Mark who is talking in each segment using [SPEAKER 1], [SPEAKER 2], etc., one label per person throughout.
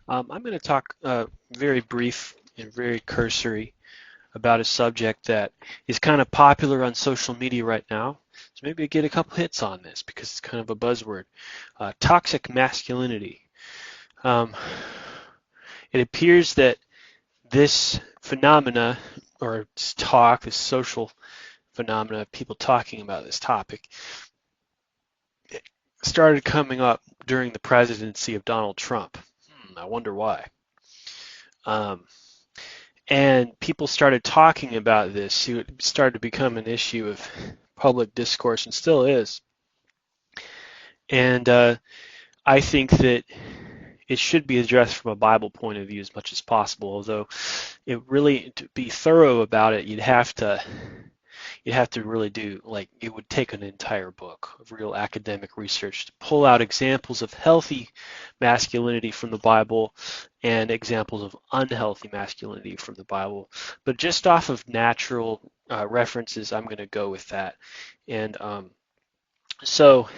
[SPEAKER 1] I'm going to talk very brief and very cursory about a subject that is kind of popular on social media right now. So maybe I get a couple hits on this because it's kind of a buzzword. Toxic masculinity. Um, it appears that this phenomena, or this social phenomena of people talking about this topic, started coming up during the presidency of Donald Trump. I wonder why. Um, and people started talking about this. It started to become an issue of public discourse and still is. And I think that it should be addressed from a Bible point of view as much as possible. Although it really, to be thorough about it, you'd have to really do, like, it would take an entire book of real academic research to pull out examples of healthy masculinity from the Bible and examples of unhealthy masculinity from the Bible. But just off of natural references, I'm going to go with that. And so,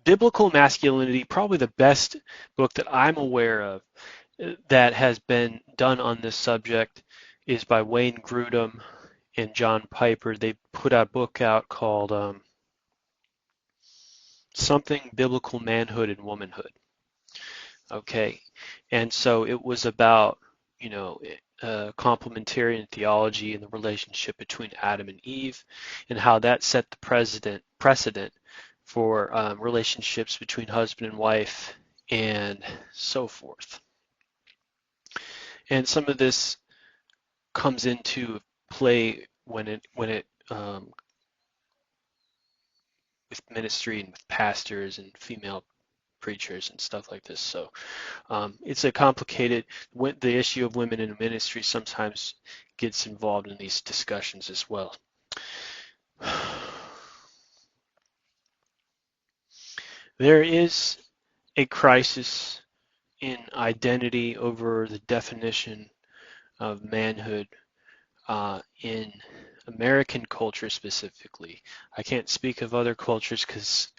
[SPEAKER 1] Biblical Masculinity, probably the best book that I'm aware of that has been done on this subject, is by Wayne Grudem and John Piper. They put a book out called Something Biblical Manhood and Womanhood. Okay, and so it was about, you know, complementarian theology and the relationship between Adam and Eve, and how that set the precedent for relationships between husband and wife and so forth. And some of this comes into play when it with ministry and with pastors and female preachers and stuff like this. So it's a complicated. The issue of women in ministry sometimes gets involved in these discussions as well. There is a crisis in identity over the definition of manhood in American culture specifically. I can't speak of other cultures because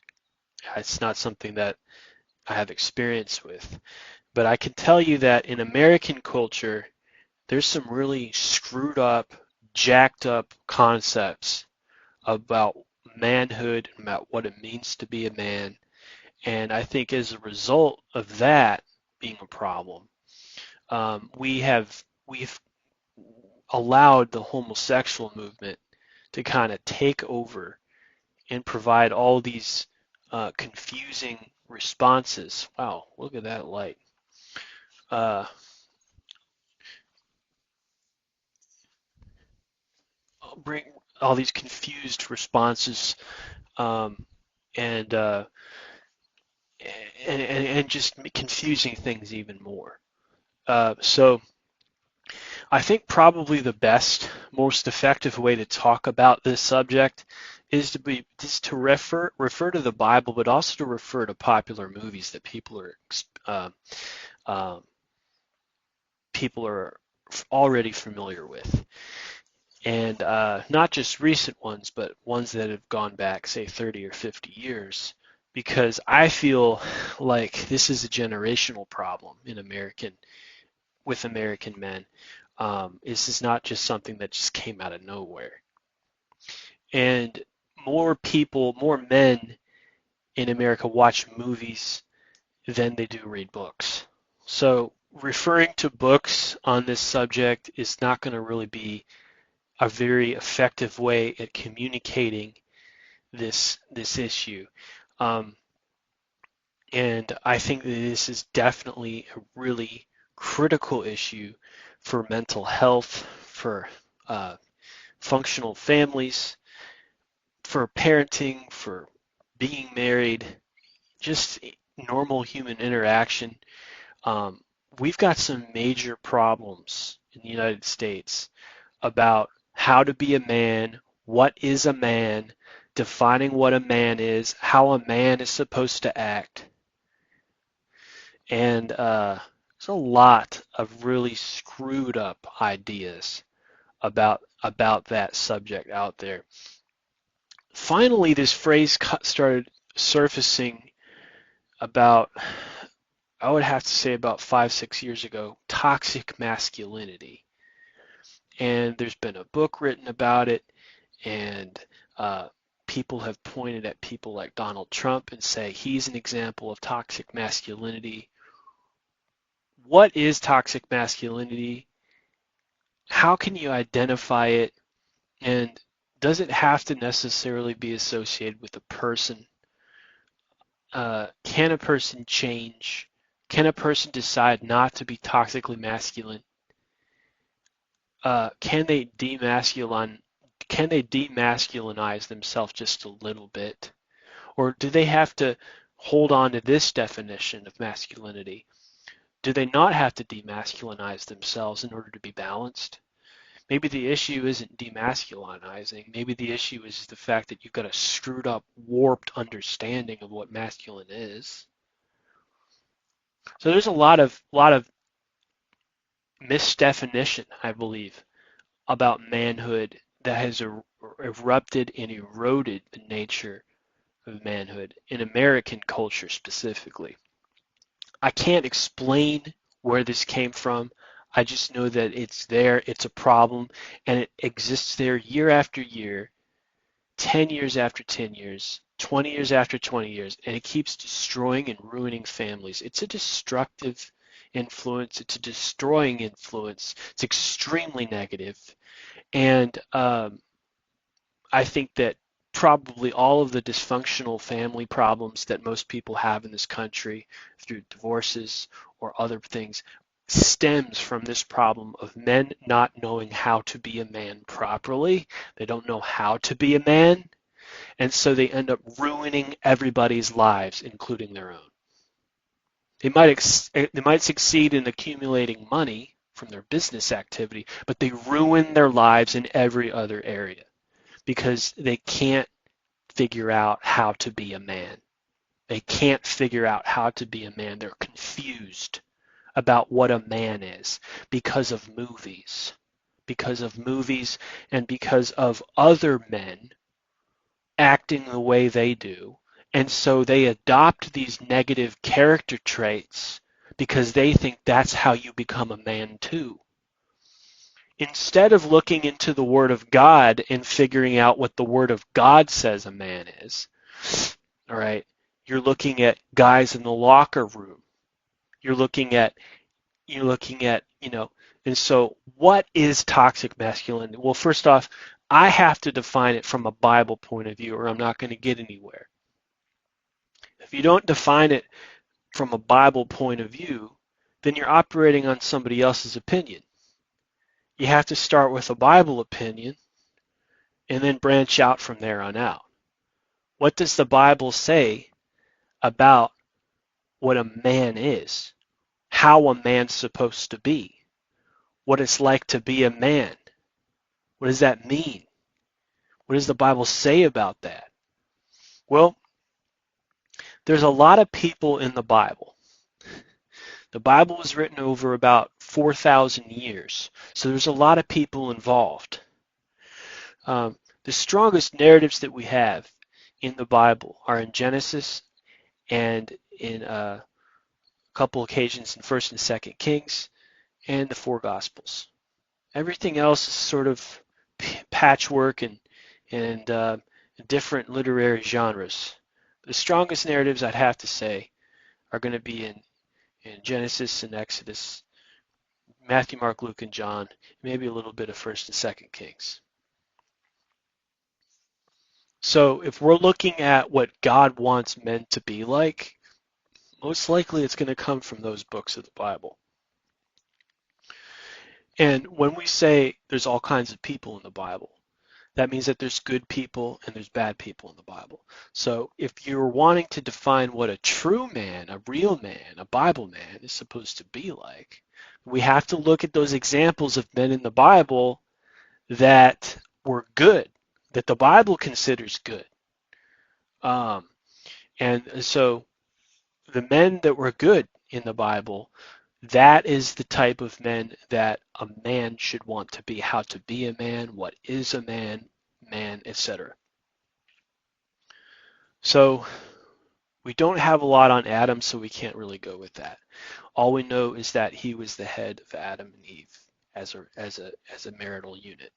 [SPEAKER 1] it's not something that I have experience with. But I can tell you that in American culture, there's some really screwed up, jacked up concepts about manhood and about what it means to be a man. And I think as a result of that being a problem, we've allowed the homosexual movement to kind of take over and provide all these confusing responses. Wow, look at that light. Uh, bring all these confused responses um, and, uh, and just confusing things even more. So I think probably the best, most effective way to talk about this subject is to refer to the Bible, but also to refer to popular movies that uh, uh, people are already familiar with, and not just recent ones, but ones that have gone back, say, 30 or 50 years. Because I feel like this is a generational problem in American men. This is not just something that just came out of nowhere. And more men in America watch movies than they do read books. So referring to books on this subject is not going to really be a very effective way at communicating this issue. Um, and I think that this is definitely a really critical issue for mental health, for uh, functional families, for parenting, for being married, just normal human interaction. Um, we've got some major problems in the United States about how to be a man, what is a man, defining what a man is, how a man is supposed to act. And there's a lot of really screwed up ideas about that subject out there. Finally, this phrase started surfacing about I would have to say about 5, 6 years ago, toxic masculinity. And there's been a book written about it, and uh, people have pointed at people like Donald Trump and say he's an example of toxic masculinity. What is toxic masculinity? How can you identify it? And does it have to necessarily be associated with a person? Can a person change? Can a person decide not to be toxically masculine? Can they demasculinize themselves just a little bit? Or do they have to hold on to this definition of masculinity? Do they not have to demasculinize themselves in order to be balanced? Maybe the issue isn't demasculinizing. Maybe the issue is the fact that you've got a screwed up, warped understanding of what masculine is. So there's a lot of misdefinition, I believe, about manhood that has erupted and eroded the nature of manhood in American culture specifically. I can't explain where this came from. I just know that it's there, it's a problem, and it exists there year after year, 10 years after 10 years, 20 years after 20 years, and it keeps destroying and ruining families. It's a destructive influence, it's a destroying influence, it's extremely negative, and I think that probably all of the dysfunctional family problems that most people have in this country through divorces or other things stems from this problem of men not knowing how to be a man properly. They don't know how to be a man, and so they end up ruining everybody's lives, including their own. They might succeed in accumulating money from their business activity, but they ruin their lives in every other area because they can't figure out how to be a man. They can't figure out how to be a man. They're confused about what a man is because of movies and because of other men acting the way they do. And so they adopt these negative character traits because they think that's how you become a man too. Instead of looking into the Word of God and figuring out what the Word of God says a man is, all right, you're looking at guys in the locker room. You're looking at, and so what is toxic masculinity? Well, first off, I have to define it from a Bible point of view or I'm not going to get anywhere. If you don't define it from a Bible point of view, then you're operating on somebody else's opinion. You have to start with a Bible opinion and then branch out from there on out. What does the Bible say about what a man is? How a man's supposed to be? What it's like to be a man? What does that mean? What does the Bible say about that? Well, there's a lot of people in the Bible. The Bible was written over about 4,000 years, so there's a lot of people involved. The strongest narratives that we have in the Bible are in Genesis and in a couple occasions in 1st and 2nd Kings and the 4 Gospels. Everything else is sort of patchwork and different literary genres. The strongest narratives, I'd have to say, are going to be in Genesis and Exodus, Matthew, Mark, Luke, and John, maybe a little bit of 1st and 2nd Kings. So if we're looking at what God wants men to be like, most likely it's going to come from those books of the Bible. And when we say there's all kinds of people in the Bible, that means that there's good people and there's bad people in the Bible. So if you're wanting to define what a true man, a real man, a Bible man is supposed to be like, we have to look at those examples of men in the Bible that were good, that the Bible considers good. And so the men that were good in the Bible, that is the type of men that a man should want to be, how to be a man, what is a man, etc. So We don't have a lot on Adam, so we can't really go with that. All we know is that he was the head of Adam and Eve as a marital unit.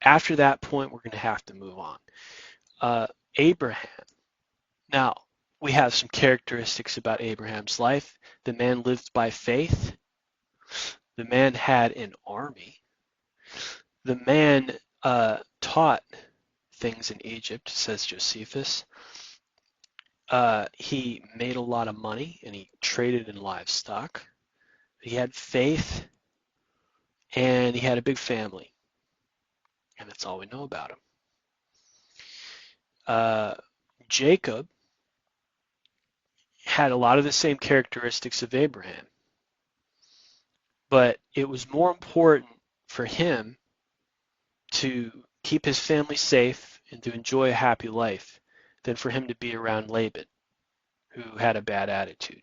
[SPEAKER 1] After that point, we're going to have to move on. Abraham. Now, we have some characteristics about Abraham's life. The man lived by faith. The man had an army. The man taught things in Egypt, says Josephus. He made a lot of money and he traded in livestock. He had faith and he had a big family. And that's all we know about him. Jacob had a lot of the same characteristics of Abraham, but it was more important for him to keep his family safe and to enjoy a happy life than for him to be around Laban, who had a bad attitude.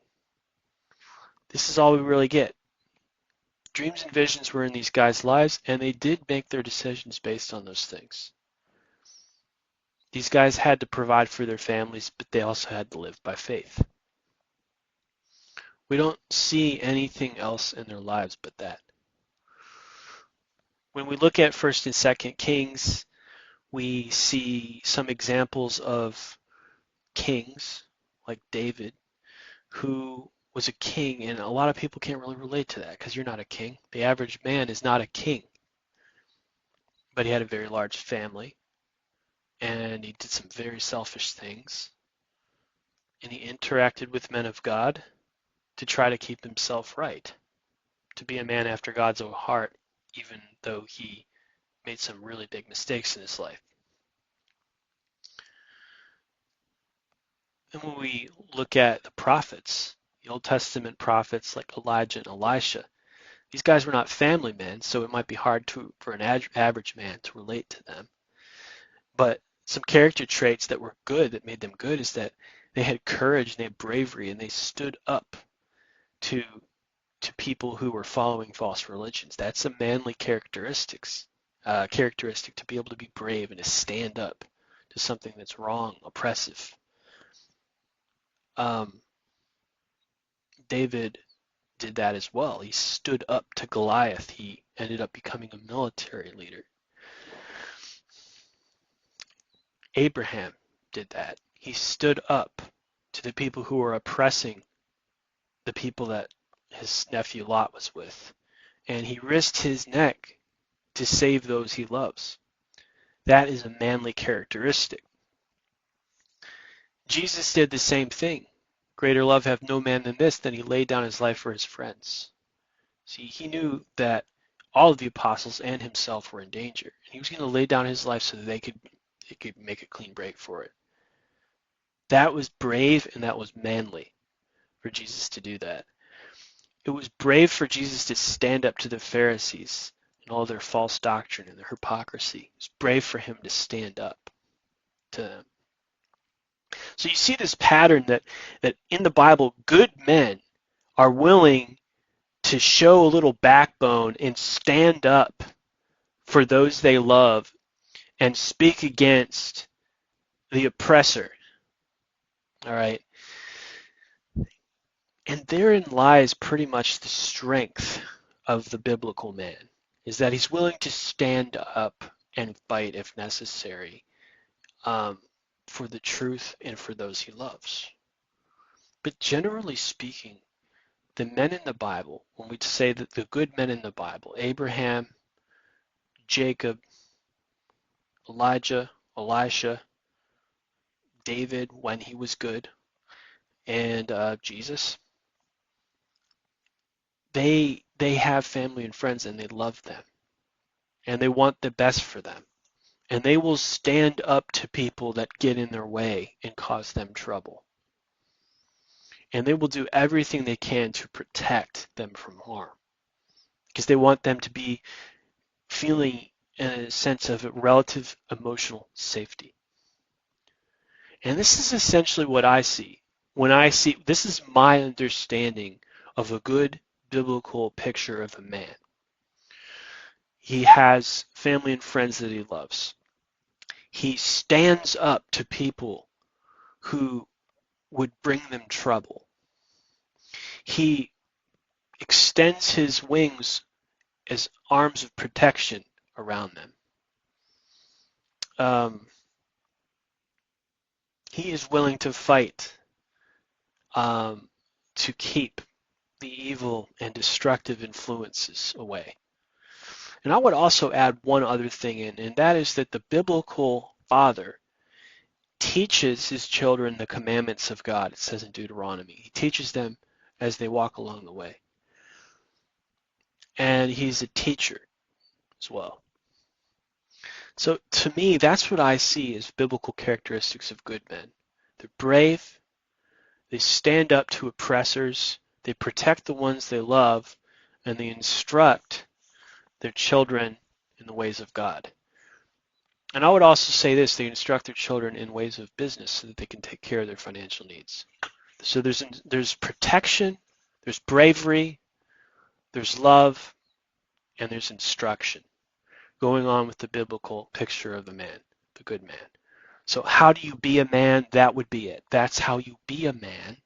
[SPEAKER 1] This is all we really get. Dreams and visions were in these guys' lives, and they did make their decisions based on those things. These guys had to provide for their families, but they also had to live by faith. We don't see anything else in their lives but that. When we look at 1st and 2nd Kings, we see some examples of kings like David, who was a king, and a lot of people can't really relate to that because you're not a king. The average man is not a king, but he had a very large family, and he did some very selfish things, and he interacted with men of God to try to keep himself right, to be a man after God's own heart, even though he made some really big mistakes in his life. And when we look at the prophets, the Old Testament prophets like Elijah and Elisha, these guys were not family men, so it might be hard for an average man to relate to them. But some character traits that were good, that made them good, is that they had courage and they had bravery and they stood up to people who were following false religions. That's a manly characteristic to be able to be brave and to stand up to something that's wrong, oppressive. David did that as well. He stood up to Goliath. He ended up becoming a military leader. Abraham did that. He stood up to the people who were oppressing the people that his nephew Lot was with. And he risked his neck to save those he loves. That is a manly characteristic. Jesus did the same thing. Greater love hath no man than this, than he laid down his life for his friends. See, he knew that all of the apostles and himself were in danger. And he was going to lay down his life so that they could make a clean break for it. That was brave and that was manly for Jesus to do that. It was brave for Jesus to stand up to the Pharisees and all their false doctrine and their hypocrisy. It was brave for him to stand up to them. So you see this pattern that in the Bible, good men are willing to show a little backbone and stand up for those they love and speak against the oppressor. All right. And therein lies pretty much the strength of the biblical man, is that he's willing to stand up and fight if necessary for the truth and for those he loves. But generally speaking, the men in the Bible, when we say that the good men in the Bible, Abraham, Jacob, Elijah, Elisha, David when he was good, and Jesus, they have family and friends and they love them and they want the best for them. And they will stand up to people that get in their way and cause them trouble. And they will do everything they can to protect them from harm because they want them to be feeling a sense of relative emotional safety. And this is essentially what I see. This is my understanding of a good biblical picture of a man. He has family and friends that he loves. He stands up to people who would bring them trouble. He extends his wings as arms of protection around them. Um, he is willing to fight um, to keep the evil and destructive influences away. And I would also add one other thing in, and that is that the biblical father teaches his children the commandments of God, it says in Deuteronomy. He teaches them as they walk along the way. And he's a teacher as well. So to me, that's what I see as biblical characteristics of good men. They're brave, they stand up to oppressors, they protect the ones they love, and they instruct their children in the ways of God. And I would also say this, they instruct their children in ways of business so that they can take care of their financial needs. So there's protection, there's bravery, there's love, and there's instruction going on with the biblical picture of the man, the good man. So how do you be a man? That would be it. That's how you be a man.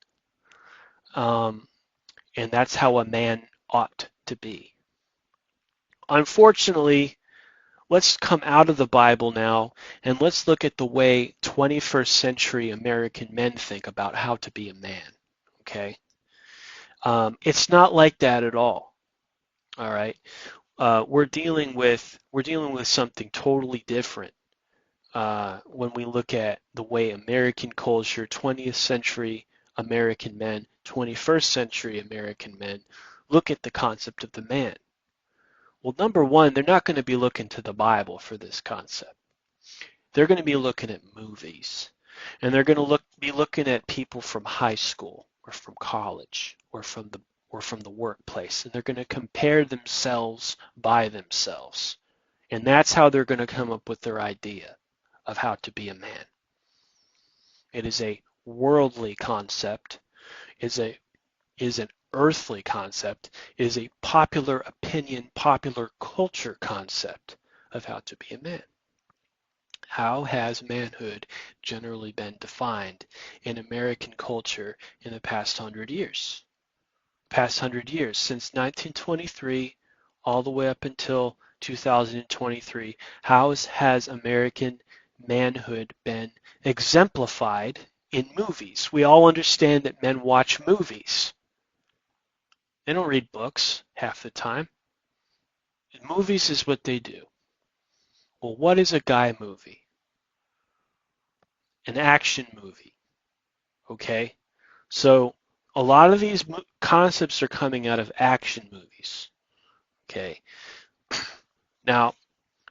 [SPEAKER 1] And that's how a man ought to be. Unfortunately, let's come out of the Bible now and let's look at the way 21st century American men think about how to be a man. Okay? It's not like that at all. All right? We're dealing with something totally different when we look at the way American culture, 20th century American men, 21st century American men look at the concept of the man. Well, number one, they're not going to be looking to the Bible for this concept. They're going to be looking at movies, and they're going to be looking at people from high school or from college or from the workplace, and they're going to compare themselves by themselves. And that's how they're going to come up with their idea of how to be a man. It is a worldly concept, is an earthly concept, is a popular opinion, popular culture concept of how to be a man. How has manhood generally been defined in American culture in the past 100 years? Since 1923 all the way up until 2023, how has American manhood been exemplified in movies? We all understand that men watch movies. They don't read books half the time. Movies is what they do. Well, what is a guy movie? An action movie. Okay? So a lot of these concepts are coming out of action movies. Okay? Now,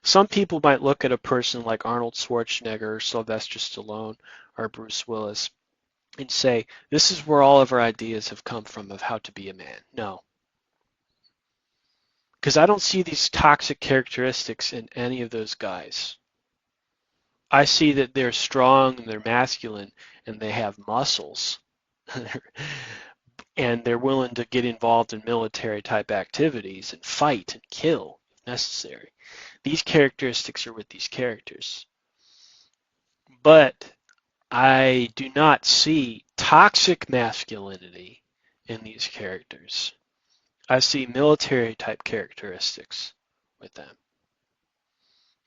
[SPEAKER 1] some people might look at a person like Arnold Schwarzenegger or Sylvester Stallone or Bruce Willis and say, this is where all of our ideas have come from of how to be a man. No. Because I don't see these toxic characteristics in any of those guys. I see that they're strong and they're masculine and they have muscles and they're willing to get involved in military type activities and fight and kill if necessary. These characteristics are with these characters. But I do not see toxic masculinity in these characters. I see military type characteristics with them.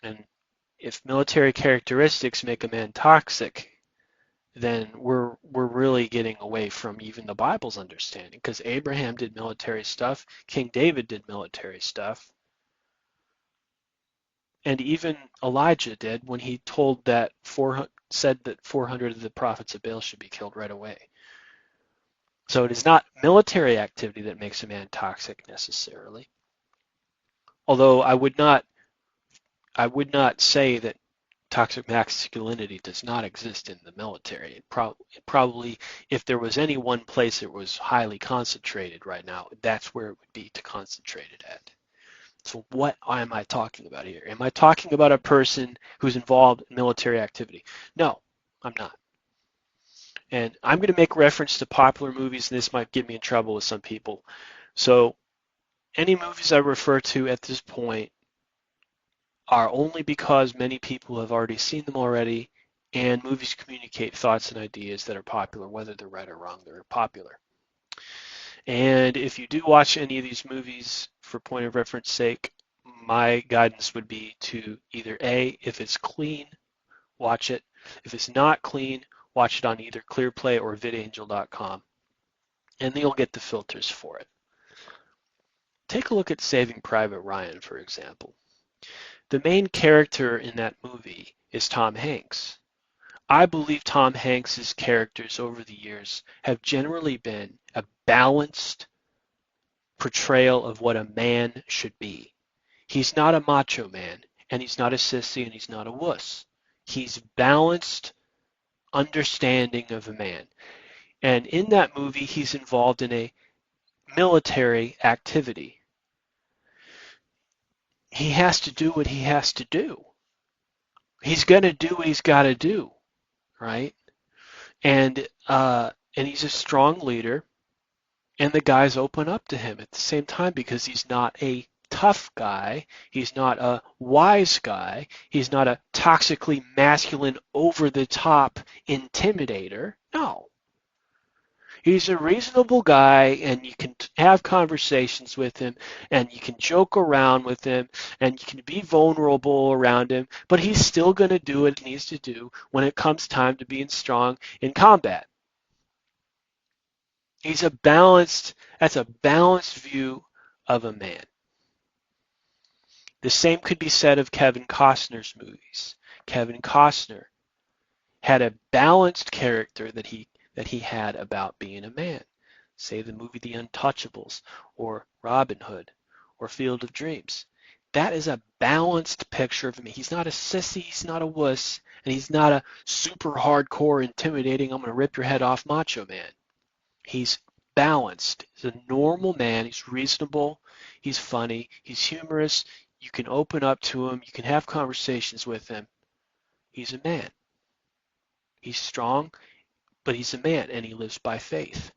[SPEAKER 1] And if military characteristics make a man toxic, then we're really getting away from even the Bible's understanding, because Abraham did military stuff, King David did military stuff, and even Elijah did when he said that 400 of the prophets of Baal should be killed right away. So it is not military activity that makes a man toxic necessarily. Although I would not say that toxic masculinity does not exist in the military. It probably, if there was any one place it was highly concentrated right now, that's where it would be to concentrate it at. So what am I talking about here? Am I talking about a person who's involved in military activity? No, I'm not. And I'm going to make reference to popular movies, and this might get me in trouble with some people. So any movies I refer to at this point are only because many people have already seen them already, And movies communicate thoughts and ideas that are popular, whether they're right or wrong, they're popular. And if you do watch any of these movies for point of reference sake, my guidance would be to either A, if it's clean, watch it. If it's not clean, watch it on either ClearPlay or vidangel.com, and you'll get the filters for it. Take a look at Saving Private Ryan, for example. The main character in that movie is Tom Hanks. I believe Tom Hanks's characters over the years have generally been a balanced portrayal of what a man should be. He's not a macho man, and he's not a sissy, and he's not a wuss. He's balanced understanding of a man. And in that movie, he's involved in a military activity. He has to do what he has to do. He's going to do what he's got to do, right? And he's a strong leader, and the guys open up to him at the same time because he's not a tough guy, he's not a wise guy, he's not a toxically masculine, over-the-top intimidator. No. He's a reasonable guy, and you can have conversations with him, and you can joke around with him, and you can be vulnerable around him, but he's still going to do what he needs to do when it comes time to being strong in combat. That's a balanced view of a man. The same could be said of Kevin Costner's movies. Kevin Costner had a balanced character that he had about being a man. Say the movie The Untouchables, or Robin Hood, or Field of Dreams. That is a balanced picture of him. He's not a sissy, he's not a wuss, and he's not a super hardcore, intimidating, I'm going to rip your head off macho man. He's balanced. He's a normal man. He's reasonable. He's funny. He's humorous. You can open up to him. You can have conversations with him. He's a man. He's strong, but he's a man, and he lives by faith.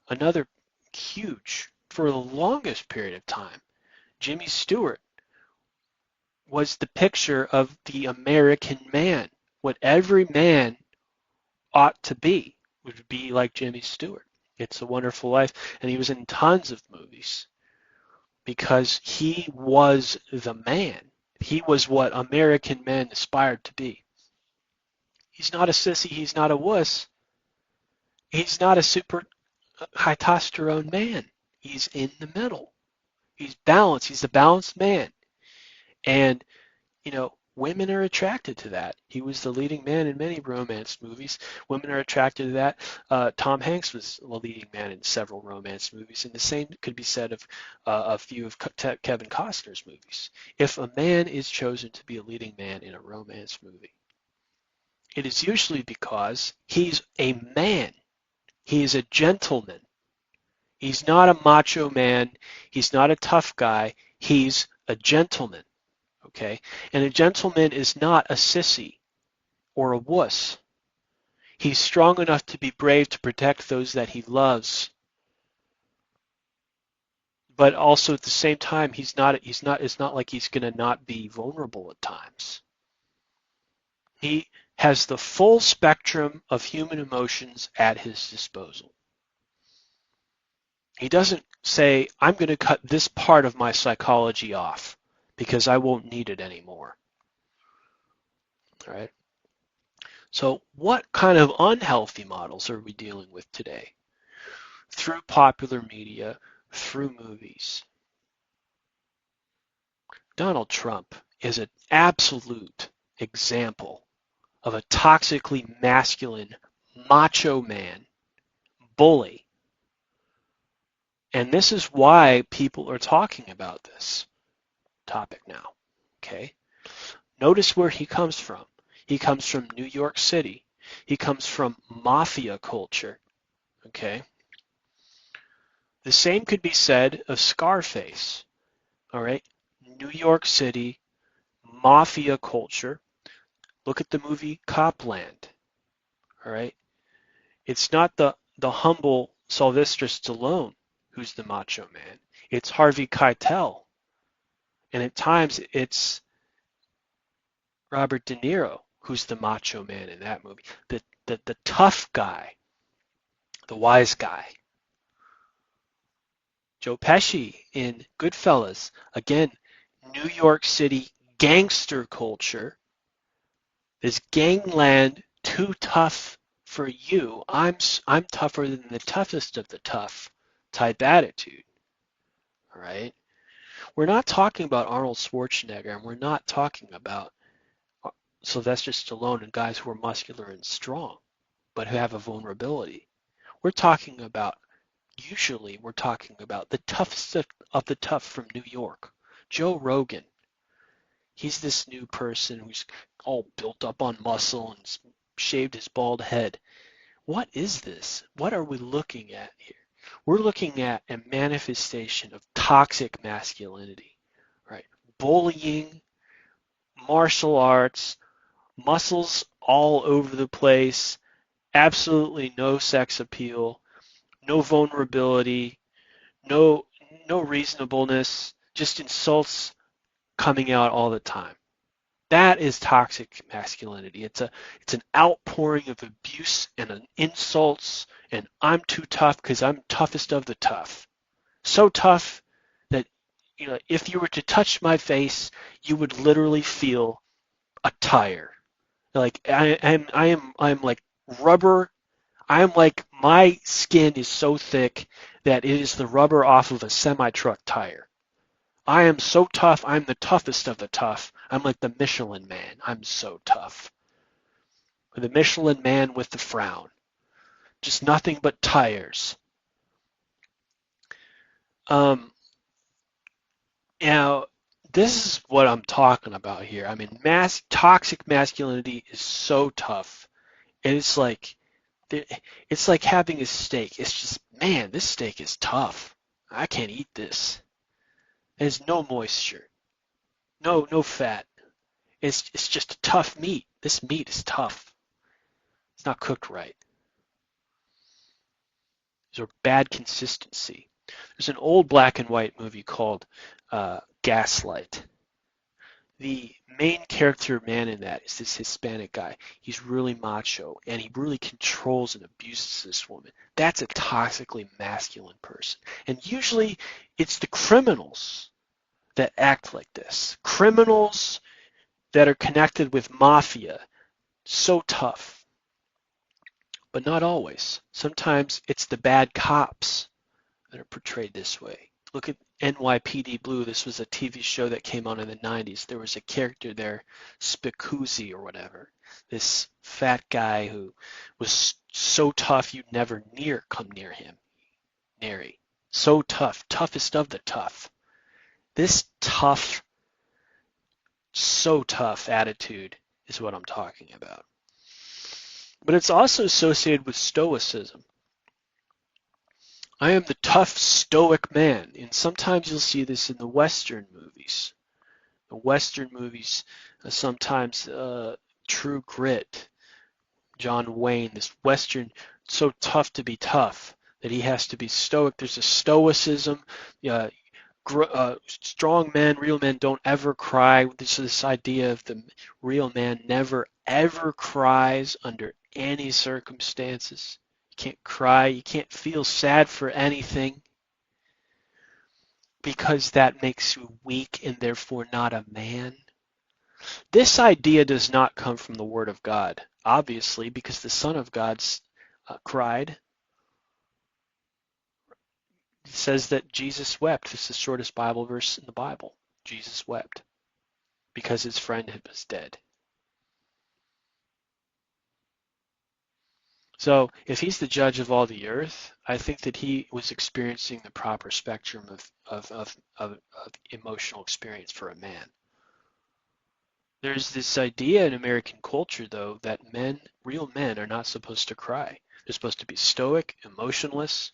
[SPEAKER 1] Another huge, for the longest period of time, Jimmy Stewart was the picture of the American man. What every man ought to be would be like Jimmy Stewart. It's a Wonderful Life, and he was in tons of movies because he was the man. He was what American men aspired to be. He's not a sissy, he's not a wuss. He's not a super high testosterone man. He's in the middle. He's balanced. He's a balanced man. And, women are attracted to that. He was the leading man in many romance movies. Women are attracted to that. Tom Hanks was the leading man in several romance movies, and the same could be said of a few of Kevin Costner's movies. If a man is chosen to be a leading man in a romance movie, it is usually because he's a man. He is a gentleman. He's not a macho man. He's not a tough guy. He's a gentleman. Okay? And a gentleman is not a sissy or a wuss. He's strong enough to be brave to protect those that he loves. But also at the same time, it's not like he's going to not be vulnerable at times. He has the full spectrum of human emotions at his disposal. He doesn't say, I'm going to cut this part of my psychology off because I won't need it anymore. All right? So what kind of unhealthy models are we dealing with today? Through popular media, through movies. Donald Trump is an absolute example of a toxically masculine, macho man, bully. And this is why people are talking about this topic now. Okay? Notice where he comes from. He comes from New York City. He comes from mafia culture. Okay? The same could be said of Scarface. All right? New York City, mafia culture. Look at the movie Copland. All right? It's not the humble Sylvester Stallone who's the macho man. It's Harvey Keitel. And at times it's Robert De Niro who's the macho man in that movie. The tough guy, the wise guy. Joe Pesci in Goodfellas. Again, New York City gangster culture. Is gangland too tough for you? I'm tougher than the toughest of the tough type attitude. All right. We're not talking about Arnold Schwarzenegger, and we're not talking about Sylvester Stallone and guys who are muscular and strong, but who have a vulnerability. We're talking about, usually we're talking about the toughest of the tough from New York. Joe Rogan. He's this new person who's all built up on muscle and shaved his bald head. What is this? What are we looking at here? We're looking at a manifestation of toxic masculinity, right? Bullying, martial arts, muscles all over the place, absolutely no sex appeal, no vulnerability, no no reasonableness, just insults coming out all the time. That is toxic masculinity. It's an outpouring of abuse and insults and I'm too tough because I'm toughest of the tough. So tough that if you were to touch my face, you would literally feel a tire. Like I'm like rubber. I'm like my skin is so thick that it is the rubber off of a semi-truck tire. I am so tough. I'm the toughest of the tough. I'm like the Michelin man. I'm so tough. The Michelin man with the frown. Just nothing but tires. Um, Now, this is what I'm talking about here. I mean, toxic masculinity is so tough. And it's like having a steak. It's just, man, this steak is tough. I can't eat this. There's no moisture, no fat. It's just a tough meat. This meat is tough. It's not cooked right. There's a bad consistency. There's an old black and white movie called Gaslight. The main character man in that is this Hispanic guy. He's really macho and he really controls and abuses this woman. That's a toxically masculine person. And usually it's the criminals that act like this. Criminals that are connected with mafia. So tough. But not always. Sometimes it's the bad cops that are portrayed this way. Look at NYPD Blue. This was a TV show that came on in the 90s. There was a character there, Spicuzzi or whatever. This fat guy who was so tough you'd never come near him. Nary. So tough. Toughest of the tough. This tough, so tough attitude is what I'm talking about. But it's also associated with stoicism. I am the tough, stoic man. And sometimes you'll see this in the Western movies. The Western movies, sometimes True Grit, John Wayne, this Western, so tough to be tough that he has to be stoic. There's a stoicism. Strong men, real men don't ever cry. This idea of the real man never, ever cries under any circumstances. You can't cry. You can't feel sad for anything because that makes you weak and therefore not a man. This idea does not come from the Word of God, obviously, because the Son of God cried. It says that Jesus wept. It's the shortest Bible verse in the Bible. Jesus wept because his friend was dead. So if he's the judge of all the earth, I think that he was experiencing the proper spectrum of emotional experience for a man. There's this idea in American culture, though, that men, real men, are not supposed to cry. They're supposed to be stoic, emotionless.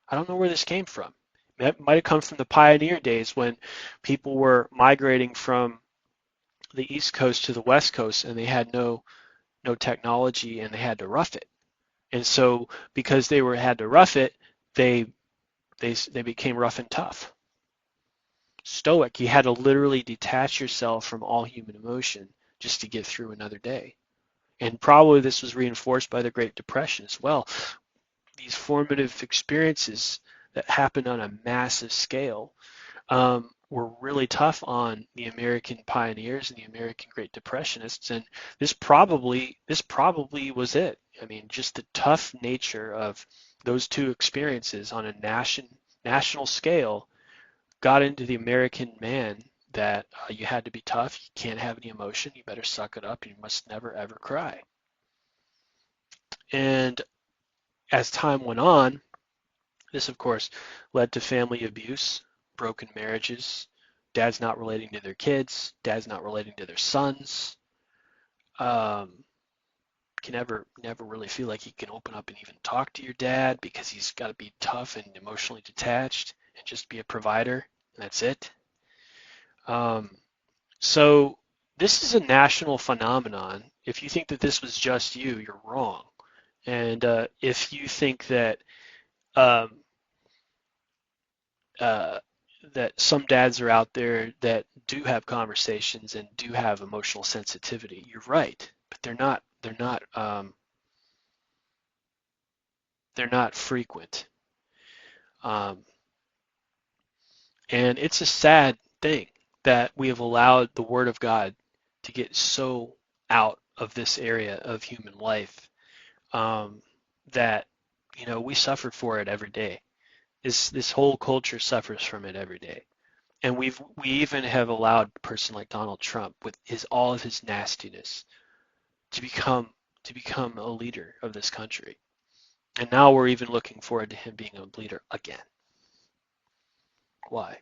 [SPEAKER 1] I don't know where this came from. It might have come from the pioneer days when people were migrating from the East Coast to the West Coast and they had no technology and they had to rough it. And so because they had to rough it, they became rough and tough. Stoic, you had to literally detach yourself from all human emotion just to get through another day. And probably this was reinforced by the Great Depression as well. These formative experiences that happened on a massive scale were really tough on the American pioneers and the American Great Depressionists, and this probably was it. I mean, just the tough nature of those two experiences on a national scale got into the American man that you had to be tough, you can't have any emotion, you better suck it up, you must never ever cry. And as time went on, this of course led to family abuse, broken marriages, dads not relating to their kids, dads not relating to their sons. Um, can never really feel like he can open up and even talk to your dad because he's got to be tough and emotionally detached and just be a provider, and that's it. Um, so this is a national phenomenon. If you think that this was just you, you're wrong. And if you think um, uh, that some dads are out there that do have conversations and do have emotional sensitivity, you're right. But they're not frequent. Um, and it's a sad thing that we have allowed the Word of God to get so out of this area of human life um, that we suffer for it every day. This whole culture suffers from it every day, and we even have allowed a person like Donald Trump, with his all of his nastiness, to become a leader of this country. And now we're even looking forward to him being a leader again. Why?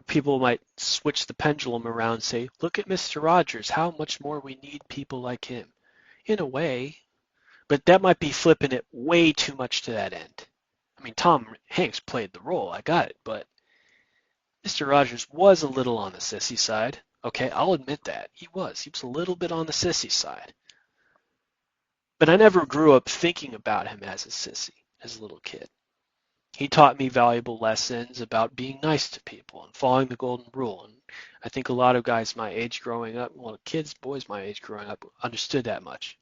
[SPEAKER 1] People might switch the pendulum around and say, look at Mr. Rogers, how much more we need people like him. In a way, but that might be flipping it way too much to that end. I mean, Tom Hanks played the role, I got it, but Mr. Rogers was a little on the sissy side. Okay, I'll admit that. He was. He was a little bit on the sissy side. But I never grew up thinking about him as a sissy, as a little kid. He taught me valuable lessons about being nice to people and following the golden rule. And I think a lot of guys my age growing up, well, kids, boys my age growing up, understood that much.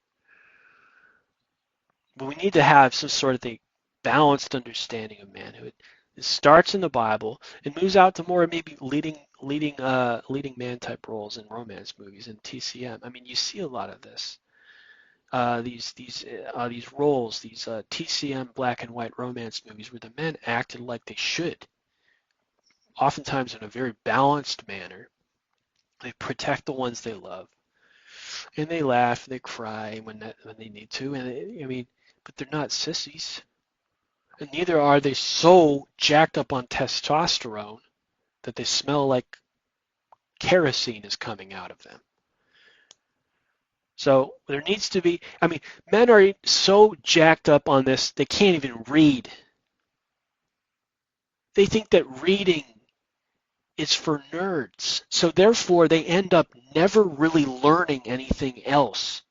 [SPEAKER 1] But we need to have some sort of a balanced understanding of manhood. It starts in the Bible and moves out to more maybe leading man type roles in romance movies and TCM. I mean, you see a lot of this. These roles, these TCM black and white romance movies where the men acted like they should, oftentimes in a very balanced manner. They protect the ones they love, and they laugh, and they cry when they need to, and I mean, but they're not sissies, and neither are they so jacked up on testosterone that they smell like kerosene is coming out of them. So there needs to be, I mean, men are so jacked up on this, they can't even read. They think that reading is for nerds. So therefore, they end up never really learning anything else.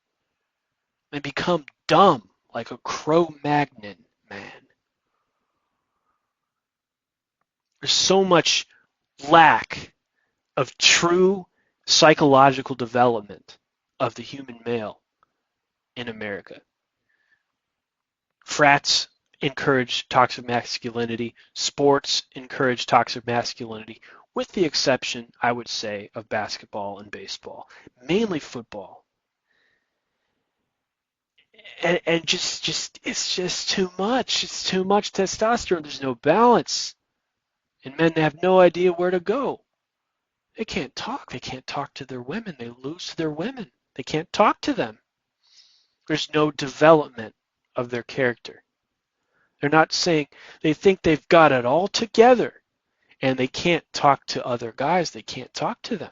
[SPEAKER 1] They become dumb like a Cro-Magnon man. There's so much lack of true psychological development of the human male in America. Frats encourage toxic masculinity. Sports encourage toxic masculinity, with the exception, I would say, of basketball and baseball. Mainly football. And just it's just too much. It's too much testosterone. There's no balance. And men have no idea where to go. They can't talk. They can't talk to their women. They lose their women. They can't talk to them. There's no development of their character. They're not saying they think they've got it all together and they can't talk to other guys. They can't talk to them.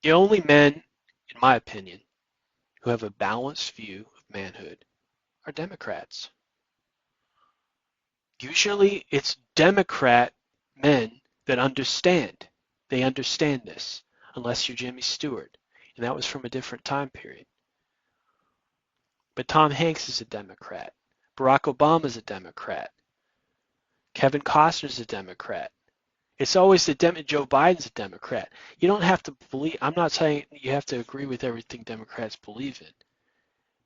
[SPEAKER 1] The only men, in my opinion, who have a balanced view of manhood are Democrats. Usually it's Democrat men that understand. They understand this, unless you're Jimmy Stewart. And that was from a different time period. But Tom Hanks is a Democrat. Barack Obama is a Democrat. Kevin Costner is a Democrat. It's always Joe Biden's a Democrat. You don't have to believe, I'm not saying you have to agree with everything Democrats believe in,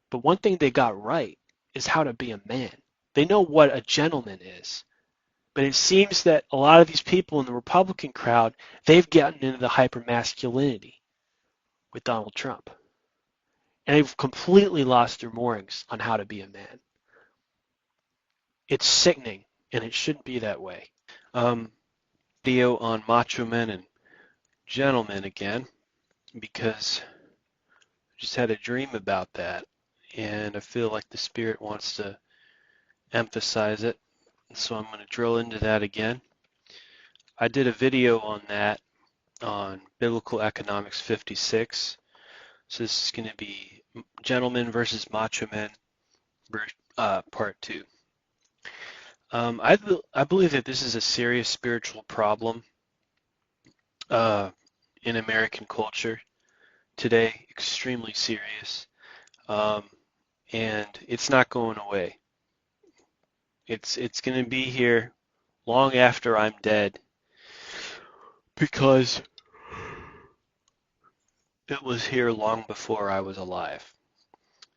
[SPEAKER 1] but one thing they got right is how to be a man. They know what a gentleman is. But it seems that a lot of these people in the Republican crowd, they've gotten into the hypermasculinity with Donald Trump. And they've completely lost their moorings on how to be a man. It's sickening, and it shouldn't be that way.
[SPEAKER 2] Um, Video on macho men and gentlemen again, because I just had a dream about that, and I feel like the spirit wants to emphasize it, so I'm going to drill into that again. I did a video on that on Biblical Economics 56. So this is going to be gentlemen versus macho men, part two. I believe that this is a serious spiritual problem uh, in American culture today, extremely serious, um, and it's not going away. It's going to be here long after I'm dead because it was here long before I was alive.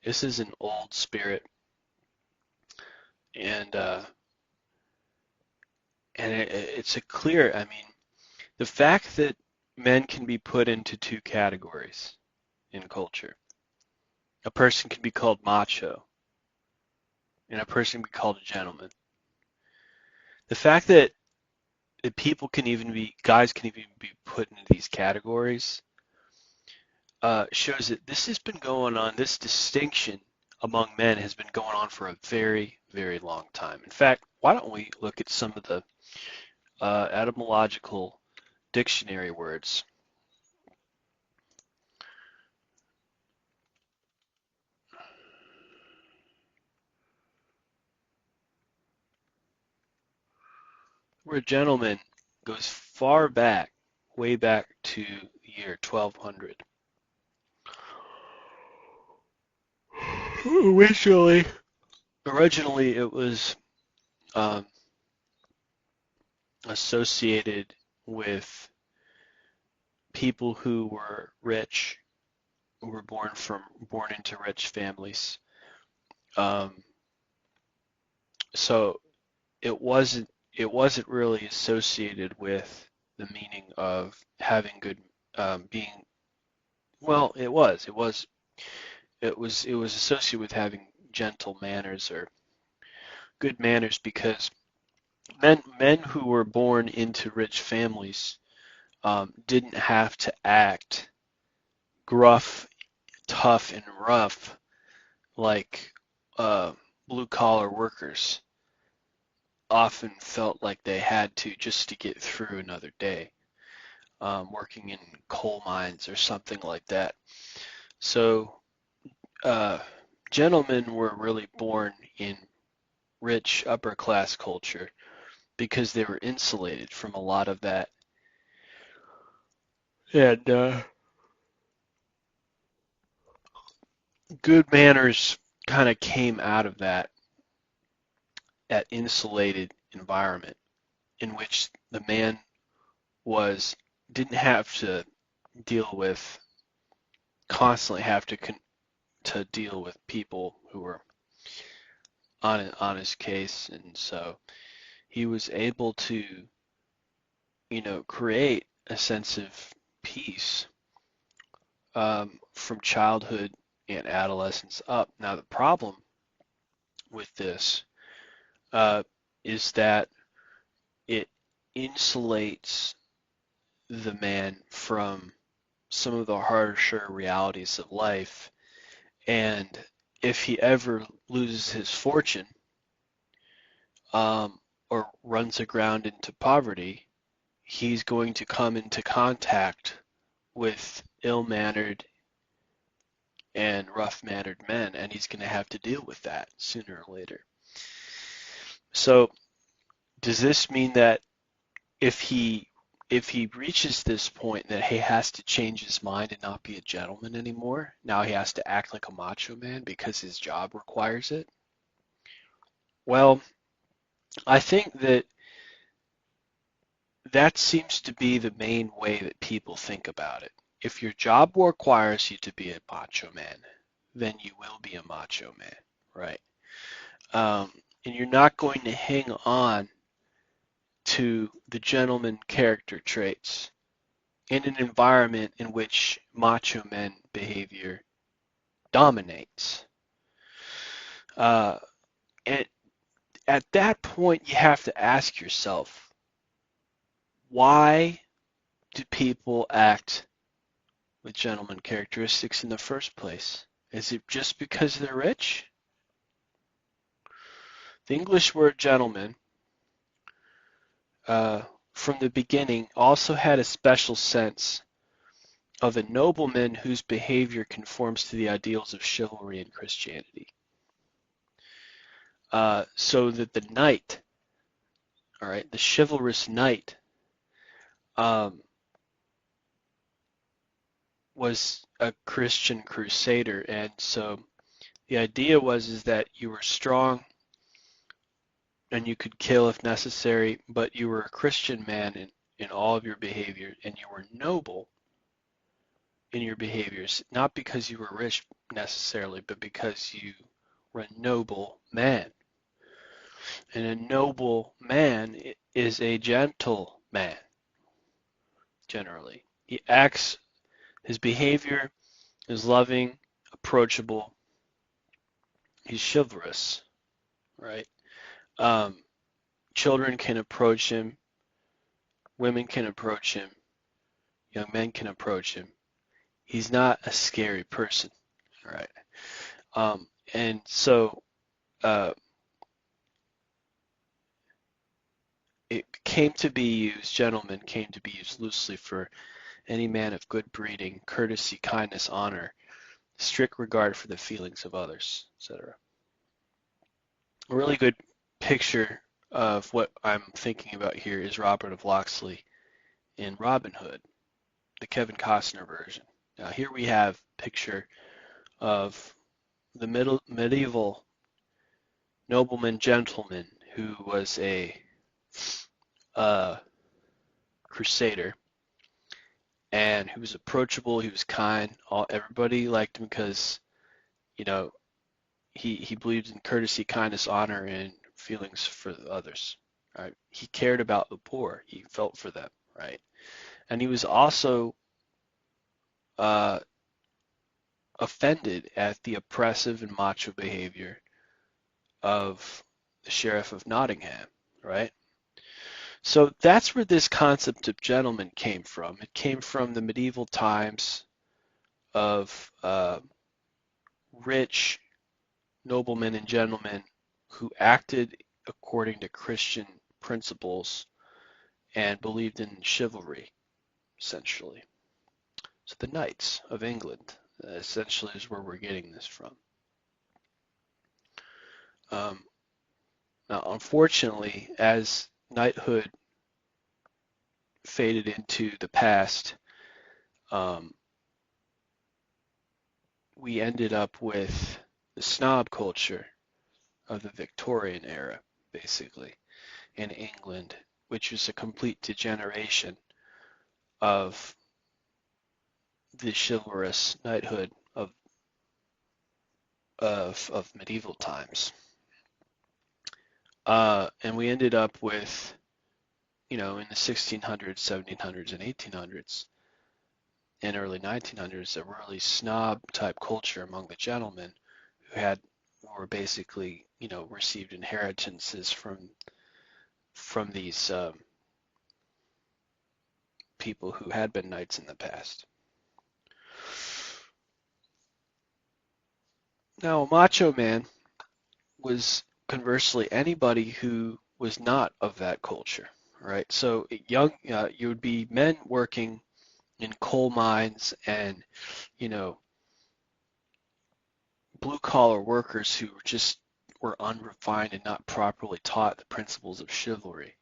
[SPEAKER 2] This is an old spirit, and it's a clear. I mean, the fact that men can be put into two categories in culture. A person can be called macho, and a person can be called a gentleman. The fact that people can even be, guys can even be put into these categories shows that this has been going on, this distinction among men has been going on for a very, very long time. In fact, why don't we look at some of the etymological dictionary words? The word gentleman goes far back, way back to the year 1200. Originally, originally it was um, associated with people who were rich, who were born into rich families. Um, so it wasn't really associated with the meaning of having good being well it was associated with having gentle manners or good manners because men who were born into rich families didn't have to act gruff, tough, and rough like uh, blue collar workers often felt like they had to just to get through another day, working in coal mines or something like that. So uh, gentlemen were really born in rich upper class culture because they were insulated from a lot of that. And good manners kind of came out of that insulated environment in which the man was didn't have to deal with constantly have to deal with people who were on his case, and so he was able to create a sense of peace from childhood and adolescence up. Now the problem with this uh, is that it insulates the man from some of the harsher realities of life. And if he ever loses his fortune um, or runs aground into poverty, he's going to come into contact with ill-mannered and rough-mannered men, and he's going to have to deal with that sooner or later. So, does this mean that if he if he reaches this point that he has to change his mind and not be a gentleman anymore, now he has to act like a macho man because his job requires it? Well, I think that that seems to be the main way that people think about it. If your job requires you to be a macho man, then you will be a macho man, right? Um, and you're not going to hang on to the gentleman character traits in an environment in which macho men behavior dominates. Uh, and at that point, you have to ask yourself, why do people act with gentleman characteristics in the first place? Is it just because they're rich? The English word gentleman, uh, from the beginning, also had a special sense of a nobleman whose behavior conforms to the ideals of chivalry and Christianity. So that the knight, all right, the chivalrous knight, um, was a Christian crusader, and so the idea was is that you were strong and you could kill if necessary, but you were a Christian man in all of your behavior, and you were noble in your behaviors, not because you were rich necessarily, but because you were a noble man. And a noble man is a gentle man, generally. He acts, his behavior is loving, approachable, he's chivalrous, right? Um, Children can approach him, women can approach him, young men can approach him. He's not a scary person, right? And so uh, it came to be used, gentlemen came to be used loosely for any man of good breeding, courtesy, kindness, honor, strict regard for the feelings of others, etc. A really good picture of what I'm thinking about here is Robert of Locksley in Robin Hood, the Kevin Costner version. Now here we have a picture of the medieval nobleman gentleman who was a uh, crusader and who was approachable. He was kind. Everybody liked him because you know he believed in courtesy, kindness, honor, and feelings for others. Right? He cared about the poor. He felt for them. Right? And he was also uh, offended at the oppressive and macho behavior of the Sheriff of Nottingham. Right? So that's where this concept of gentleman came from. It came from the medieval times of rich noblemen and gentlemen who acted according to Christian principles and believed in chivalry, essentially. So the knights of England, essentially, is where we're getting this from. Um, Now, unfortunately, as knighthood faded into the past, um, we ended up with the snob culture of the Victorian era, basically, in England, which was a complete degeneration of the chivalrous knighthood of medieval times. And we ended up with, in the 1600s, 1700s, and 1800s, and early 1900s, a really snob type culture among the gentlemen who were basically, received inheritances from these people who had been knights in the past. Now, a macho man was conversely anybody who was not of that culture, right? So you would be men working in coal mines and, you know, blue collar workers who just were unrefined and not properly taught the principles of chivalry,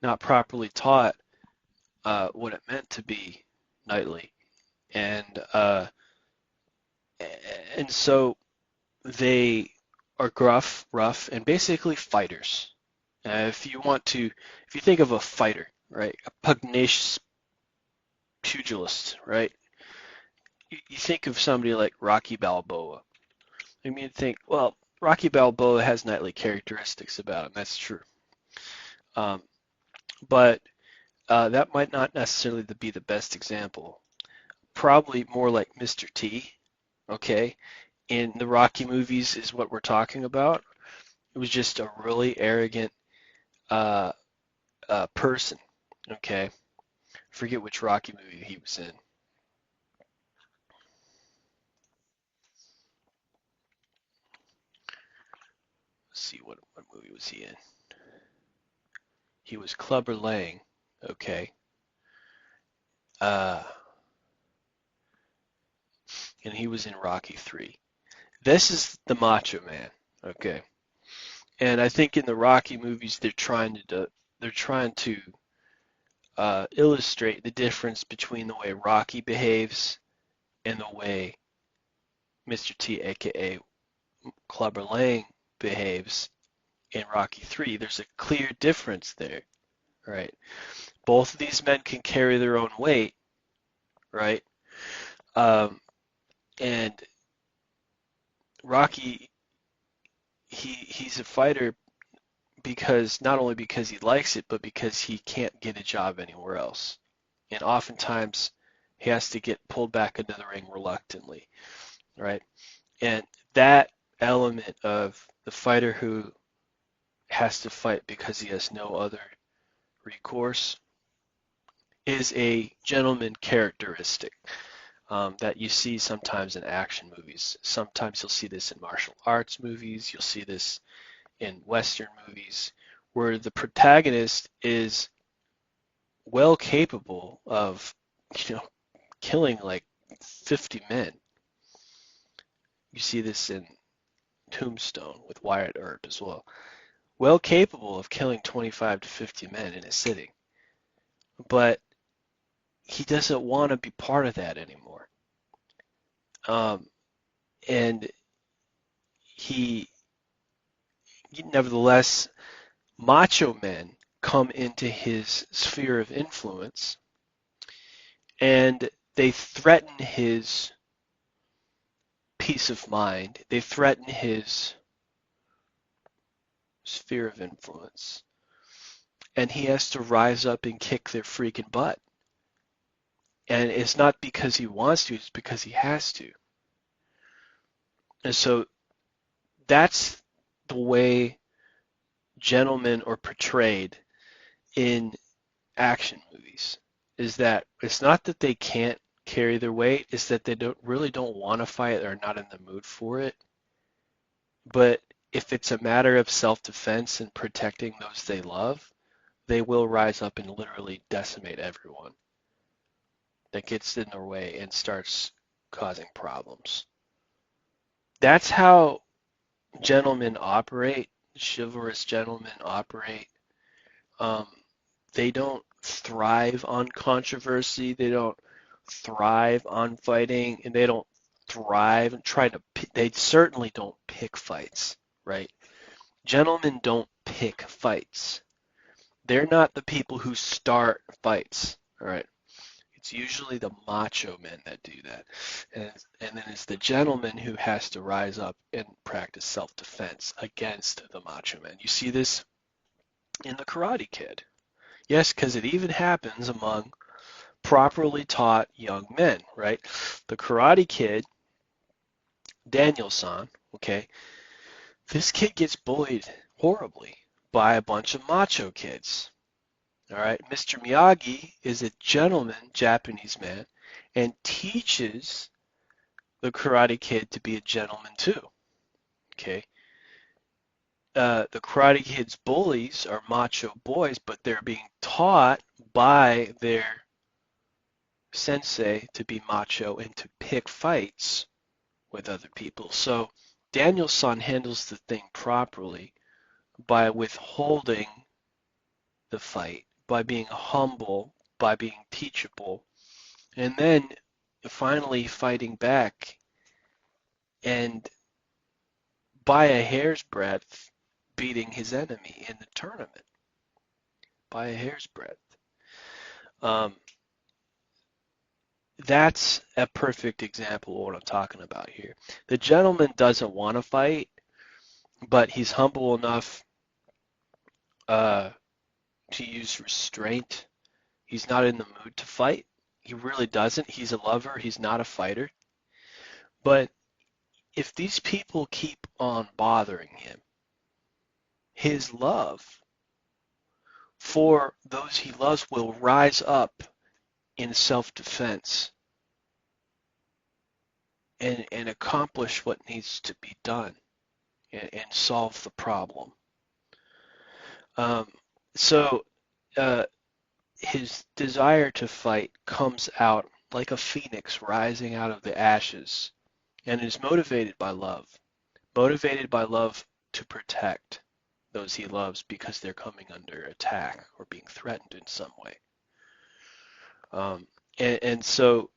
[SPEAKER 2] not properly taught what it meant to be knightly, and uh, and so they are gruff, rough, and basically fighters. If you think of a fighter, right? A pugnacious pugilist, right? You think of somebody like Rocky Balboa. I mean, think, well, Rocky Balboa has knightly characteristics about him. That's true. Um, but that might not necessarily be the best example. Probably more like Mr. T, okay? In the Rocky movies is what we're talking about. It was just a really arrogant uh, person, okay? Forget which Rocky movie he was in. Let's see, what movie was he in? He was Clubber Lang, okay? Uh, and he was in Rocky 3. This is the Macho Man, okay? And I think in the Rocky movies they're trying to illustrate the difference between the way Rocky behaves and the way Mr. T, aka Clubber Lang, behaves in Rocky 3. There's a clear difference there, right? Both of these men can carry their own weight, right? Um, and Rocky, he's a fighter because not only because he likes it, but because he can't get a job anywhere else. And oftentimes he has to get pulled back into the ring reluctantly, right? And that element of the fighter who has to fight because he has no other recourse is a gentleman characteristic that you see sometimes in action movies. Sometimes you'll see this in martial arts movies. You'll see this in Western movies where the protagonist is well capable of, you know, killing like 50 men. You see this in Tombstone with Wyatt Earp as well. Well capable of killing 25 to 50 men in a sitting, but he doesn't want to be part of that anymore. Um, and he, nevertheless, macho men come into his sphere of influence and they threaten his peace of mind. They threaten his sphere of influence. And he has to rise up and kick their freaking butt. And it's not because he wants to, it's because he has to. And so that's the way gentlemen are portrayed in action movies. Is that it's not that they can't carry their weight, it's that they don't want to fight or are not in the mood for it. But if it's a matter of self-defense and protecting those they love, they will rise up and literally decimate everyone that gets in their way and starts causing problems. That's how gentlemen operate, chivalrous gentlemen operate. Um, they don't thrive on controversy. They don't thrive on fighting, and they don't thrive and try to. They certainly don't pick fights, right? Gentlemen don't pick fights. They're not the people who start fights, all right? It's usually the macho men that do that. And then it's the gentleman who has to rise up and practice self-defense against the macho men. You see this in the Karate Kid. Yes, because it even happens among properly taught young men, right? The Karate Kid, Daniel-san, okay, this kid gets bullied horribly by a bunch of macho kids. All right, Mr. Miyagi is a gentleman Japanese man and teaches the Karate Kid to be a gentleman too. Okay, the Karate Kid's bullies are macho boys, but they're being taught by their sensei to be macho and to pick fights with other people. So Daniel-san handles the thing properly by withholding the fight, by being humble, by being teachable, and then finally fighting back and by a hair's breadth beating his enemy in the tournament by a hair's breadth. Um, that's a perfect example of what I'm talking about here. The gentleman doesn't want to fight, but he's humble enough uh, to use restraint. He's not in the mood to fight. He really doesn't. He's a lover. He's not a fighter. But if these people keep on bothering him, his love for those he loves will rise up in self-defense and accomplish what needs to be done and solve the problem. Um, so uh, his desire to fight comes out like a phoenix rising out of the ashes and is motivated by love to protect those he loves because they're coming under attack or being threatened in some way. Um, and so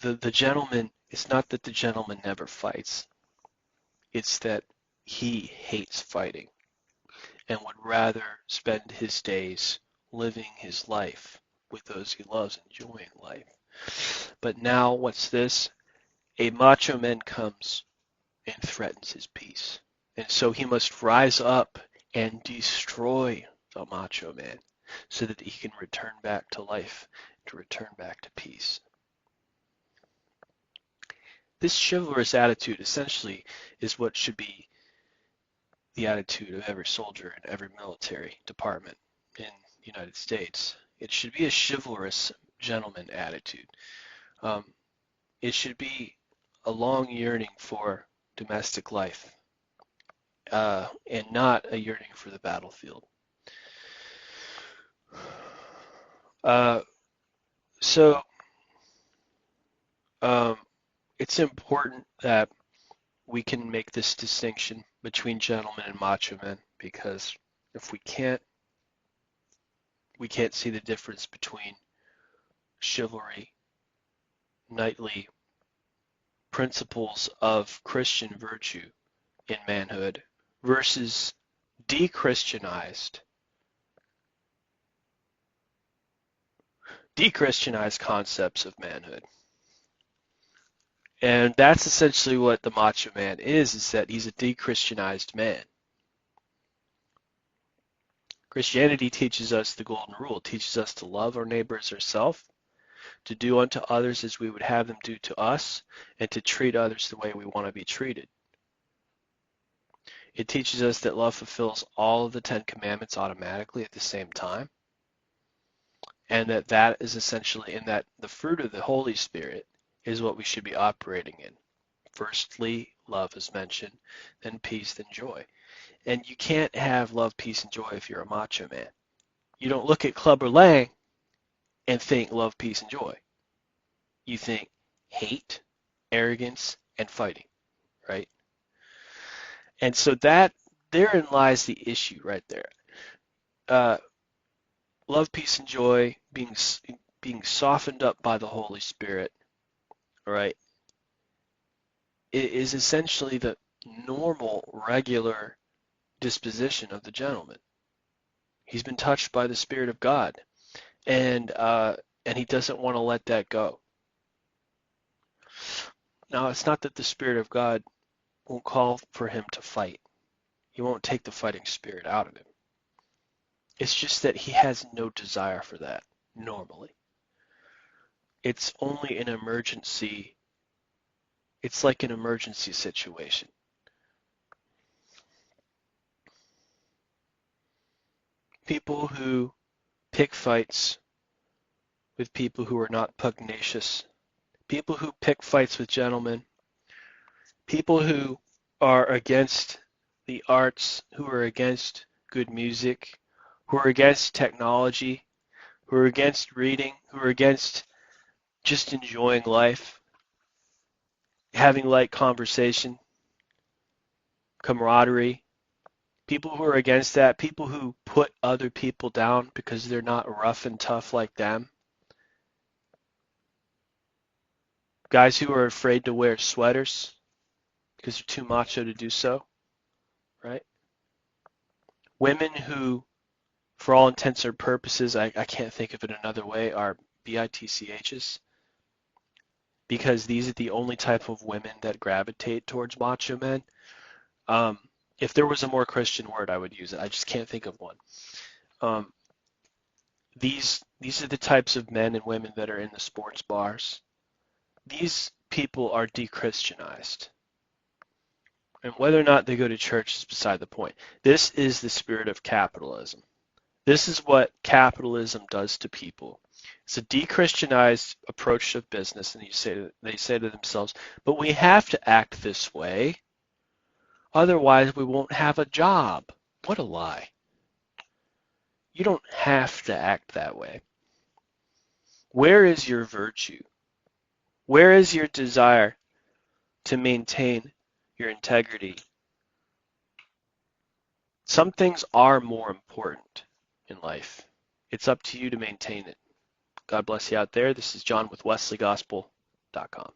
[SPEAKER 2] the gentleman, it's not that the gentleman never fights, it's that he hates fighting and would rather spend his days living his life with those he loves, enjoying life. But now, what's this? A macho man comes and threatens his peace. And so he must rise up and destroy the macho man so that he can return back to life, to return back to peace. This chivalrous attitude essentially is what should be the attitude of every soldier in every military department in the United States. It should be a chivalrous gentleman attitude. Um, it should be a long yearning for domestic life and not a yearning for the battlefield. Uh, so um, it's important that we can make this distinction between gentlemen and macho men because if we can't see the difference between chivalry, knightly principles of Christian virtue in manhood versus de-Christianized concepts of manhood. And that's essentially what the macho man is that he's a de-Christianized man. Christianity teaches us the golden rule, teaches us to love our neighbor as ourselves, to do unto others as we would have them do to us, and to treat others the way we want to be treated. It teaches us that love fulfills all of the Ten Commandments automatically at the same time, and that is essentially in that the fruit of the Holy Spirit is what we should be operating in. Firstly, love is mentioned, then peace, then joy. And you can't have love, peace, and joy if you're a macho man. You don't look at Clubber Lang and think love, peace, and joy. You think hate, arrogance, and fighting, right? And so that therein lies the issue right there. Uh, love, peace, and joy being softened up by the Holy Spirit, right, is essentially the normal, regular disposition of the gentleman. He's been touched by the Spirit of God, and he doesn't want to let that go. Now, it's not that the Spirit of God won't call for him to fight. He won't take the fighting spirit out of him. It's just that he has no desire for that normally. It's only an emergency. It's like an emergency situation. People who pick fights with people who are not pugnacious, people who pick fights with gentlemen, people who are against the arts, who are against good music, who are against technology, who are against reading, who are against just enjoying life, having light conversation, camaraderie. People who are against that, people who put other people down because they're not rough and tough like them. Guys who are afraid to wear sweaters because they're too macho to do so, right? Women who for all intents or purposes, I can't think of it another way, are bitchs, because these are the only type of women that gravitate towards macho men. Um, if there was a more Christian word, I would use it. I just can't think of one. Um, these are the types of men and women that are in the sports bars. These people are de-Christianized. And whether or not they go to church is beside the point. This is the spirit of capitalism. This is what capitalism does to people. It's a de-Christianized approach to business, and they say to themselves, but we have to act this way, otherwise we won't have a job. What a lie. You don't have to act that way. Where is your virtue? Where is your desire to maintain your integrity? Some things are more important in life. It's up to you to maintain it. God bless you out there. This is John with WesleyGospel.com.